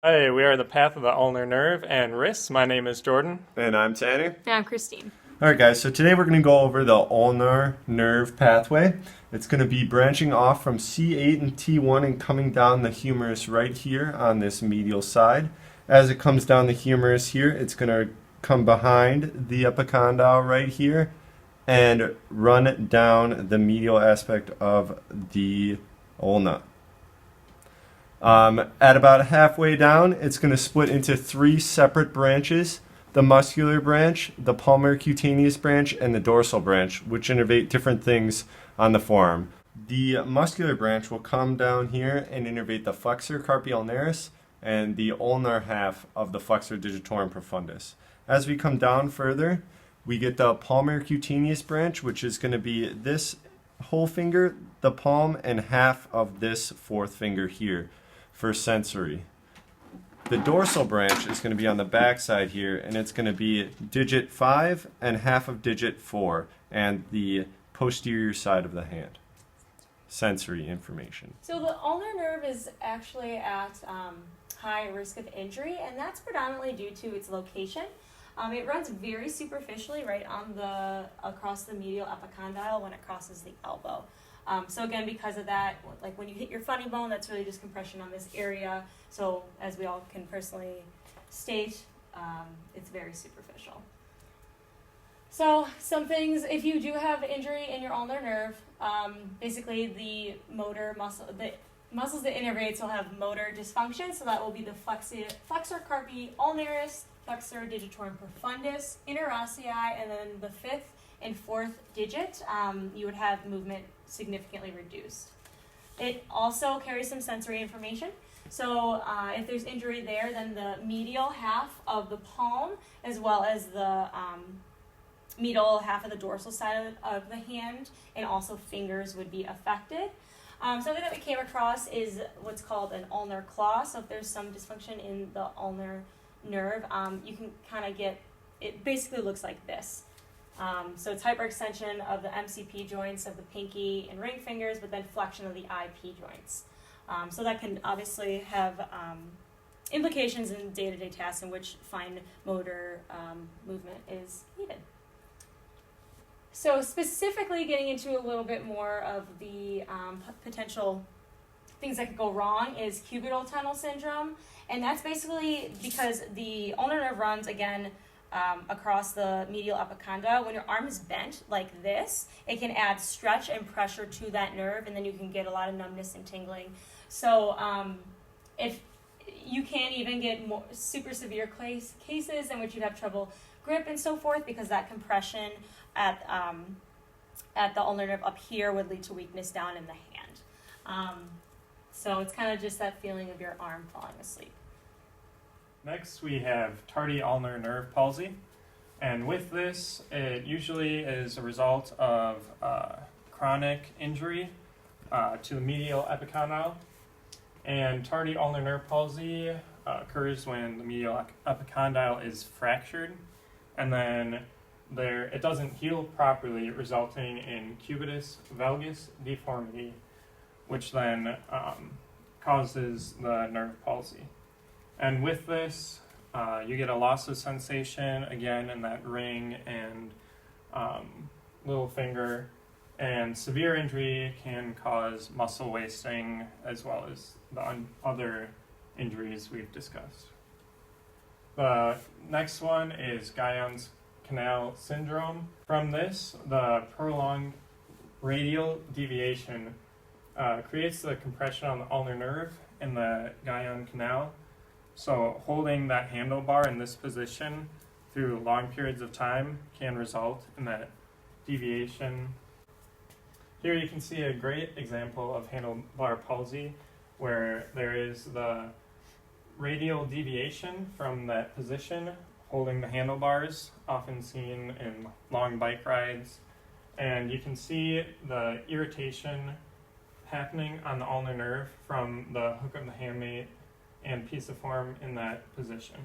Hey, we are the path of the ulnar nerve and wrists. My name is Jordan. And I'm Tanny. And I'm Christine. Alright guys, so today we're going to go over the ulnar nerve pathway. It's going to be branching off from C8 and T1 and coming down the humerus right here on this medial side. As it comes down the humerus here, it's going to come behind the epicondyle right here and run down the medial aspect of the ulna. At about halfway down, it's going to split into three separate branches: the muscular branch, the palmar cutaneous branch, and the dorsal branch, which innervate different things on the forearm. The muscular branch will come down here and innervate the flexor carpi ulnaris and the ulnar half of the flexor digitorum profundus. As we come down further, we get the palmar cutaneous branch, which is going to be this whole finger, the palm, and half of this fourth finger here for sensory. The dorsal branch is going to be on the back side here, and it's going to be digit 5 and half of digit 4 and the posterior side of the hand. Sensory information. So the ulnar nerve is actually at high risk of injury, and that's predominantly due to its location. It runs very superficially right on across the medial epicondyle when it crosses the elbow. So again, because of that, like when you hit your funny bone, that's really just compression on this area. So as we all can personally state, it's very superficial. So some things, if you do have injury in your ulnar nerve, basically the motor muscle, the muscles that innervates will have motor dysfunction. So that will be the flexor carpi ulnaris, flexor digitorum profundus, interossei, and then the fifth and fourth digit, you would have movement significantly reduced. It also carries some sensory information. So if there's injury there, then the medial half of the palm, as well as the medial half of the dorsal side of the hand, and also fingers would be affected. Something that we came across is what's called an ulnar claw. So if there's some dysfunction in the ulnar nerve, you can kind of get, it basically looks like this. So it's hyperextension of the MCP joints of the pinky and ring fingers, but then flexion of the IP joints. So that can obviously have implications in day-to-day tasks in which fine motor movement is needed. So specifically getting into a little bit more of the potential things that could go wrong is cubital tunnel syndrome. And that's basically because the ulnar nerve runs, again, across the medial epicondyle. When your arm is bent like this, it can add stretch and pressure to that nerve, and then you can get a lot of numbness and tingling. So if you can even get more super severe cases in which you have trouble grip and so forth, because that compression at the ulnar nerve up here would lead to weakness down in the hand. So it's kind of just that feeling of your arm falling asleep. Next, we have tardy ulnar nerve palsy. And with this, it usually is a result of chronic injury to the medial epicondyle. And tardy ulnar nerve palsy occurs when the medial epicondyle is fractured, and then it doesn't heal properly, resulting in cubitus valgus deformity, which then causes the nerve palsy. And with this, you get a loss of sensation, again, in that ring and little finger. And severe injury can cause muscle wasting, as well as the other injuries we've discussed. The next one is Guyon's canal syndrome. From this, the prolonged radial deviation creates the compression on the ulnar nerve in the Guyon canal. So holding that handlebar in this position through long periods of time can result in that deviation. Here you can see a great example of handlebar palsy, where there is the radial deviation from that position, holding the handlebars, often seen in long bike rides. And you can see the irritation happening on the ulnar nerve from the hook of the hamate and pisiform in that position.